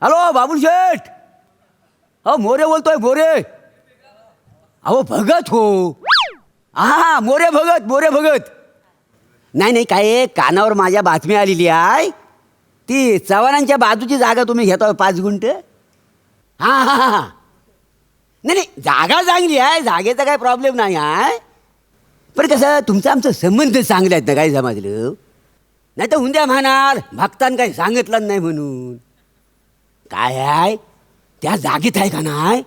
Hello Babul शेठ. हो मोरे बोलतोय मोरे. अहो भगत हो. हा मोरे भगत. नाही काय कानावर माझ्या बातमी आलेली आहे. ती चव्हाणांच्या बाजूची जागा तुम्ही घेता 5 गुंठ. हा नाही जागा चांगली आहे, जागेचा काय प्रॉब्लेम नाही आहे. पण कसं तुमचं आमचं संबंध चांगले आहेत ना, काय समजलं. नाही तर उद्या म्हणाल भक्तान काही सांगितलं नाही म्हणून. काय आहे त्या जागेत आहे का नाही,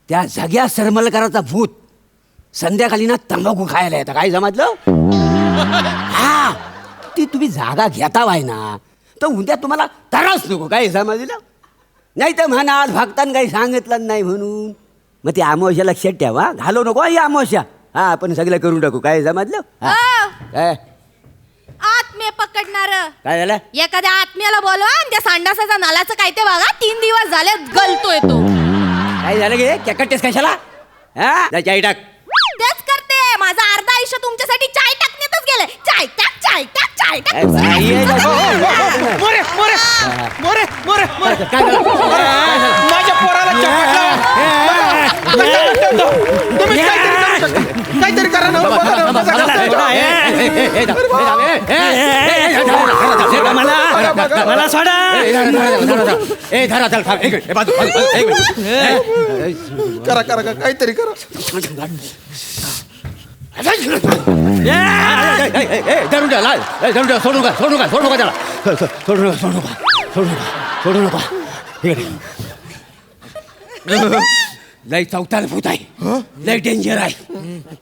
त्या जाग्या सरमलकराचा भूत संध्याकाळी ना तंबाखू खायला येतं, काय समजलं. हा ती तुम्ही जागा घेता वाय ना, तर उद्या तुम्हाला त्रास नको, काय समजलं. नाही तर म्हणाल भक्तान काही सांगितलं नाही म्हणून. मग ती अमावस्या लक्षात ठेवा, घालू नको ही अमावस्या. हा आपण सगळं करून टाकू, काय समजलं. काय आत्मे पकडणार काय झालं. एखाद्या आत्म्याला बोलवा आणि त्या संडासाचा नालाचं काय ते बघा. 3 दिवस झाले गलतोय तो. काय झालं गे केकटेस कशाला. हा चाय टाक. तेच करते. माझं अर्ध आयुष्य तुमच्यासाठी चाय टाकण्यातच गेलंय. चाय टाक. काय मोरे माझ्या पोराला तुम्ही काहीतरी करा ना. मला सोडा. करा काहीतरी करा. सोडू नका. लय चौथाला भूत आहे, लय डेंजर आहे.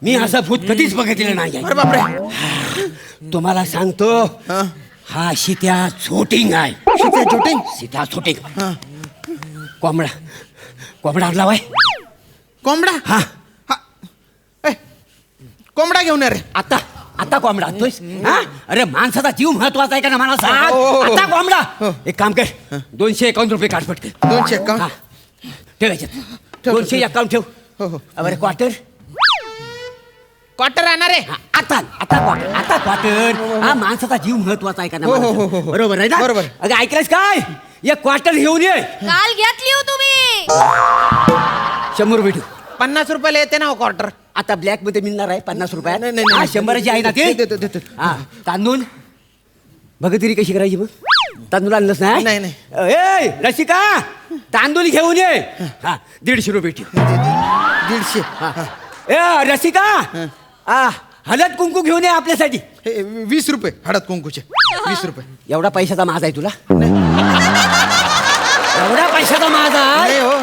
मी असं भूत कधीच बघितलेलं नाही. अरे बापरे. तुम्हाला सांगतो, हा सीत्या शूटिंग आहे. सीता शूटिंग. कोंबडा आणला बाय. कोंबडा. हा कोंबडा घेऊन रे. आता कोंबडा आणतोय. अरे माणसाचा जीव महत्वाचा आहे का ना, मला सांग. आता कोंबडा. एक काम कर, 251 रुपये काढ पटकन. 251 ठेवायचे. 251 ठेव. बरं क्वार्टर आणणार आहे. आता क्वार्टर. हा माणसाचा जीव महत्वाचा आहे का ना. बरोबर आहे ना. बरोबर. अगं ऐकलंस काय, एक क्वार्टर घेऊन ये. काल घेतली हो तुम्ही. 100 रुपये ठेव. 50 रुपयाला येते ना क्वार्टर. आता ब्लॅक मध्ये मिळणार आहे 50 रुपयात. नाही. 100ची आहे ना ते. हा तांदूळ बघ तरी कशी करायची. मग तांदूळ आणलंच नाही. ए रसिका, तांदूळ घेऊन ये. हा 150 रुपये ठेव. 150. ए रसिका, हळद कुंकू घेऊन ये आपल्यासाठी. 20 रुपये हळद कुंकूचे. 20 रुपये. एवढा पैशाचा माझा आहे तुला. एवढा पैशाचा माझा आहे. हो.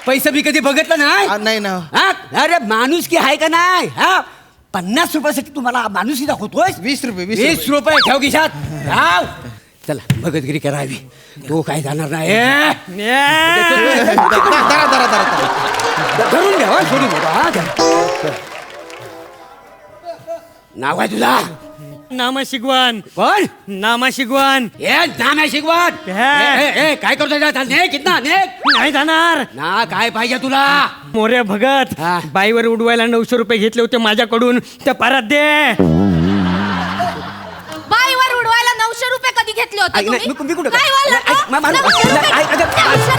पैसा मी कधी बघितलं नाही ना. अरे माणूस की आहे का नाही. 50 रुपयासाठी तुम्हाला माणूस दाखवतोय. 20 रुपये. 20 रुपये ठेव खिशात. चला भगतगिरी करावी. तो काय जाणार नाही. धरून घ्या. सोडून घ्या. नाव आहे तुझा. नामा शिगवान. कोण. नामा शिगवान. हे नाम आहे शिकवत. काय करतोय कितना नाही जाणार. ना काय पाहिजे तुला. मोरे भगत, हा. बाईवर उडवायला 900 रुपये घेतले होते माझ्याकडून, ते परत दे. बाईवर उडवायला 900 रुपये कधी घेतले होते तुम्ही? मी कुठं काय बोलला तो? 900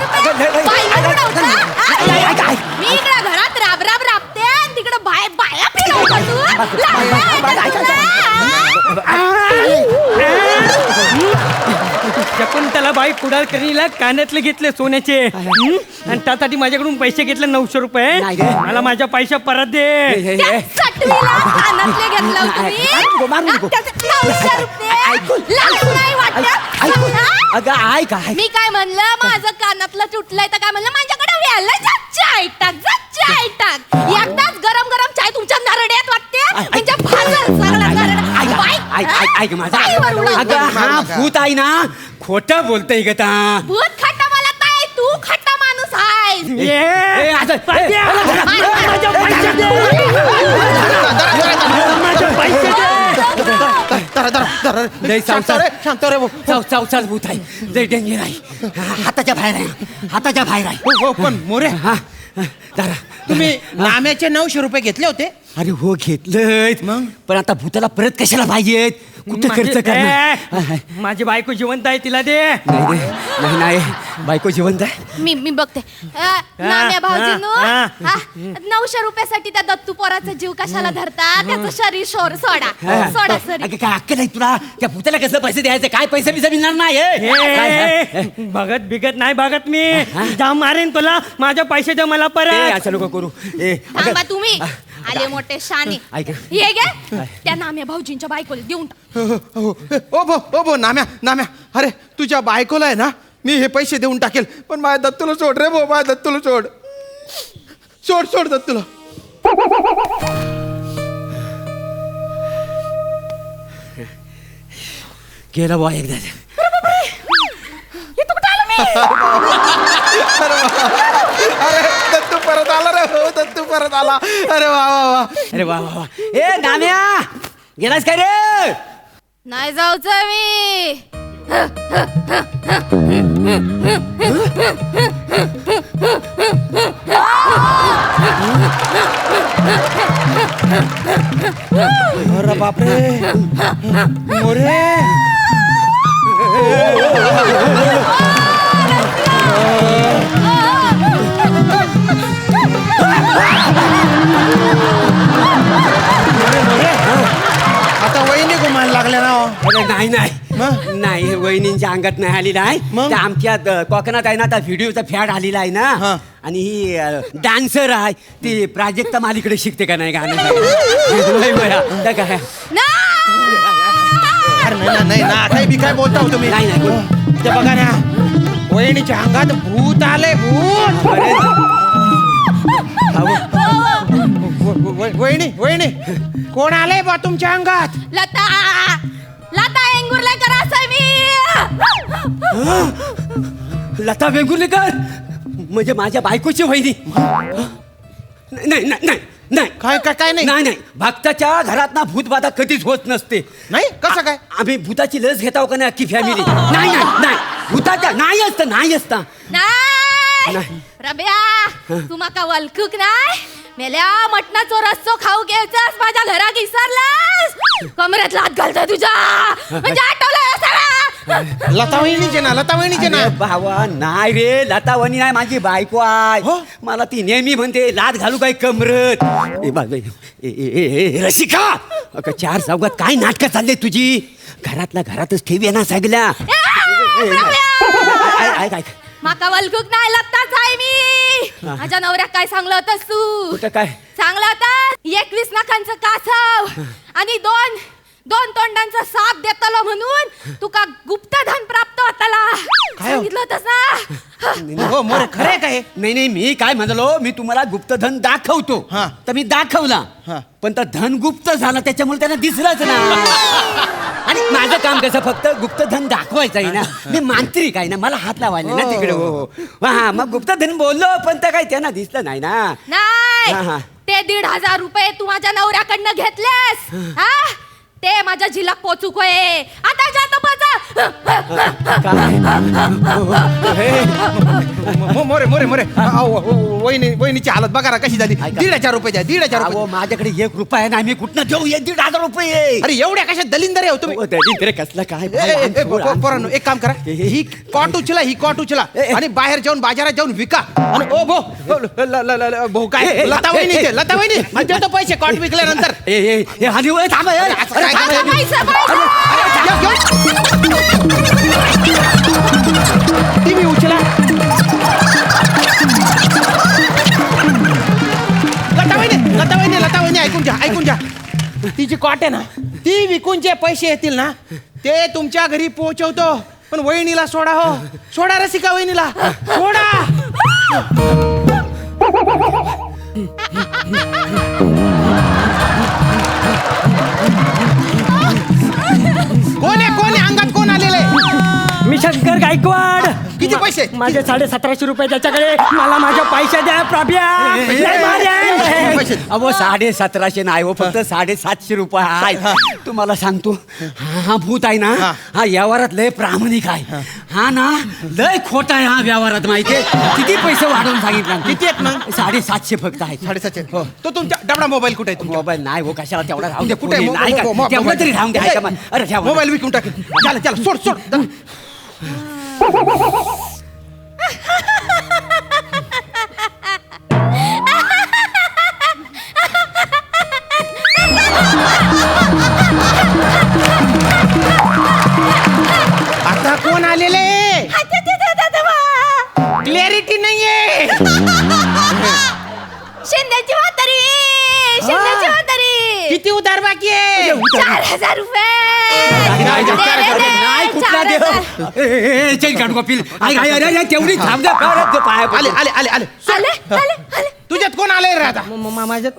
रुपये? बाईवर उडवता? मी इकडे घरात राब राबते आणि तिकडे बाया फिरवता तू. शकुंतला बाई कुडाळकर्णीला कानातले घेतले सोन्याचे, आणि त्यासाठी माझ्याकडून पैसे घेतले 900 रुपये. नाही रे. मला माझ्या पैसे परत दे. त्या सटवीला कानातले घेतलं होतं मी. त्याचे 900 रुपये. लाज नाही वाटत? अगं ऐक आहे. मी काय म्हणलं, माझं कानातलं तुटलंय तर काय म्हणलं, माझ्याकडे व्यायला चाय टाक. एकदाच गरम चाय तुमच्या नरड्यात वाटते. म्हणजे ऐक माझा. अगं हा भूत आहे ना, खोटं बोलतय ग ता. भूत खट्टा मला काय, तू खट्टा माणूस आहेस. शांत रे. चौचाल भूत आहे, लय डेंजर आहे. हाताच्या बाहेर आहे. हो पण मोरे, दारा तुम्ही नाम्याचे 900 रुपये घेतले होते. अरे हो घेतलंय. मग? पण आता भूताला परत कशाला पाहिजेत. कुठं खर्च करणार माझी बायको जिवंत आहे, तिला दे. नाही रे, नाही नाही बायको जिवंत आहे. मी बघते नाम्या भाऊजींनो, हा. 900 रुपयासाठी त्या दत्तू पोराचा जीव कशाला धरता? त्याचं शरीर सोडा सरी. अगं, काय अक्कल नाही तुला? त्या भूताला कसं पैसे द्यायचे? काय पैसे बिसे मिळणार नाही ए, बघत बिगत नाही बघत मी. जाम मारेन तुला. माझ्या पैशाच्या मला परत. असं नको करू. ए, अगं, थांबा तुम्ही आले मोठे शाने. ऐक. हे घे त्या नाम्या भाऊजींच्या बायकोला देऊन टाक. ओ भो नाम्या अरे तुझ्या बायकोला आहे ना मी हे पैसे देऊन टाकेल, पण माझ्या दत्तूला सोड रे भो, माझ्या दत्तूला सोड दत्तूला. केलं बुवा एकदा. इथं कुठं आलो मी? अरे दत्तू परत आला रे हो, दत्तू परत आला. अरे वा वा वा. अरे वा वा वा. ए नाम्या गेलास काय रे? नाही जाऊच मी. अरे बापरे मोरे. आता वहिनी घुमायला लागल्या ना. अरे नाही नाही मग? नाही वहिनींच्या अंगात नाही आली नाही. मग? त्या आमच्या कोकणात आहे ना त्या व्हिडिओचा फॅड आलेला आहे हा. ना. आणि ही डान्सर आहे ती प्राजक्ता मालीकडे शिकते का नाही गाणं? नाही बया. त्या काय अरे नाही ना काही बी काय बोलता हो तुम्ही. नाही नाही ते बघा ना वहिनीच्या अंगात भूत आले भूत. अरे, वहिनी कोण आले बा तुमच्या अंगात? लता एंगुर्लेकर असं मी. लता वेंगुर्लेकर म्हणजे माझ्या बायकोची वहिनी? नाही नाही नाही नाही काय नाही नाही नाही भक्ताच्या घरात ना भूतबाधा कधीच होत नसते. नाही कसं काय? आम्ही भूताची लस घेताव का नाही अख्खी फॅमिली? नाही नाही नाही भूताच्या नाही असतं. नाही रब्या तू माका वलखूक नाही मेल्या मटणाचो रस्सो खाऊ घ्यायचास माझ्या घरात विसरलास. कमरेत लात घालतोय तुझ्या म्हणजे आठवलं सगळं. लता वहिनीचे ना. अरे भावा नाही रे लता वहिनी नाही माझी बायको आहे. हो? मला ती नेहमी म्हणते लात घालू काय कमरत. रसिका अगं 4 चौघात काय नाटकं चालले तुझी? घरातल्या घरातच ठेवी ना सगळ्या. ऐक माका वलखूक नाही लत्ताच आहे मी. माझ्या नवऱ्याक काय सांगलं होतस तू? कुठं काय? सांगलं होतं 21 नखांचं कासव आणि दोन तोंडांचा साप देतलो म्हणून तुका गुप्तधन प्राप्त होताला. काय हो? सांगितलं होतस ना? हो मोरे खरे काय? नाही मी काय म्हणालो मी तुम्हाला गुप्तधन दाखवतो. हा. तर मी दाखवला हा. पण तर धन गुप्त झाला त्याच्यामुळे त्यांना दिसलंच ना. आणि माझं काम कसं फक्त गुप्तधन दाखवायचं आहे ना. मी मांत्रिक आहे ना मला हात लावायला ना तिकडे. हो हा मग गुप्तधन बोललो पण तर काही त्यांना दिसलं नाही ना. नाही हा. ते 1,500 रुपये तू माझ्या नवऱ्याकडनं घेतलेस हा ते माझ्या झिलाक पोचूक होय. आता जातो मोरे वहिनीची हालत बघा ना कशी झाली. 1,500 रुपये द्या. 1,500 रुपये. माझ्याकडे 1 रुपया नाही मी कुठनं देऊ 1,500 रुपये? अरे एवढ्या कशा दलिंदर आहे हो तुम्ही. दलिंद्र कसलं काय पोरांनो एक काम करा ही कॉट उचला आणि बाहेर जाऊन बाजारात जाऊन विका. आणि ओ भाऊ काय लता वहिनी देतो पैसे कॉट विकल्यानंतर. हानी वय थांब टीव्ही उचला. लता वहिनी ऐकून घ्या तिची कॉट आहे ना ती विकून जे पैसे येतील ना ते तुमच्या घरी पोहोचवतो. पण वहिनीला सोडा हो. सोडा रसिका वहिनीला सोडा. कोण आहे अंगात कोण आलेलं आहे? मी शंकर गायकवाड. किती पैसे? माझे 1750 रुपये त्याच्याकडे. मला माझ्या पैसे द्या प्राभ्या. नाही मारेन. पैसे. अहो 1750 नाही हो, फक्त 750 रुपये आहे. तुम्हाला सांगतो, हा भूत आहे ना, हा व्यवहारात लय प्रामाणिक आहे. हा ना लय खोटा आहे हा व्यवहारात, माहितीये. किती पैसे वाढवून सांगितलं. किती आहेत ना? 750 फक्त आहे. 750. तो तुमच्या डबडा मोबाईल कुठे आहे तुमचा? मोबाईल नाही हो, कशाला तेवढा राहून द्या. कुठे आहे? कुठे नाही का? मोबाईल. तेवढं तरी राहून द्या. ऐका मग. अरे ठेवा. मोबाईल विकून टाकेल. चला चला सोड सोड. आता कोण आलेले? क्लॅरिटी नाहीये. शिंद्याची म्हातारी, शिंद्याची म्हातारी. किती उधार बाकी आहे? 4000 रुपये. नाही कुठला देव. चल काढू कपिल. तेवढी थांब द्या. पाया आले आले आले आले. आले आले आले. तुझ्यात कोण आले रे आता?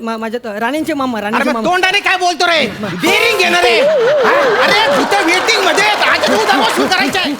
माझ्यात राणींचे मामा. अरे राणींचे मग मामा. तोंडाने काय बोलतो रे? बिअरिंग घेणार रे. अरे वेटिंग मध्ये. आज उधार वसूल करायचंय.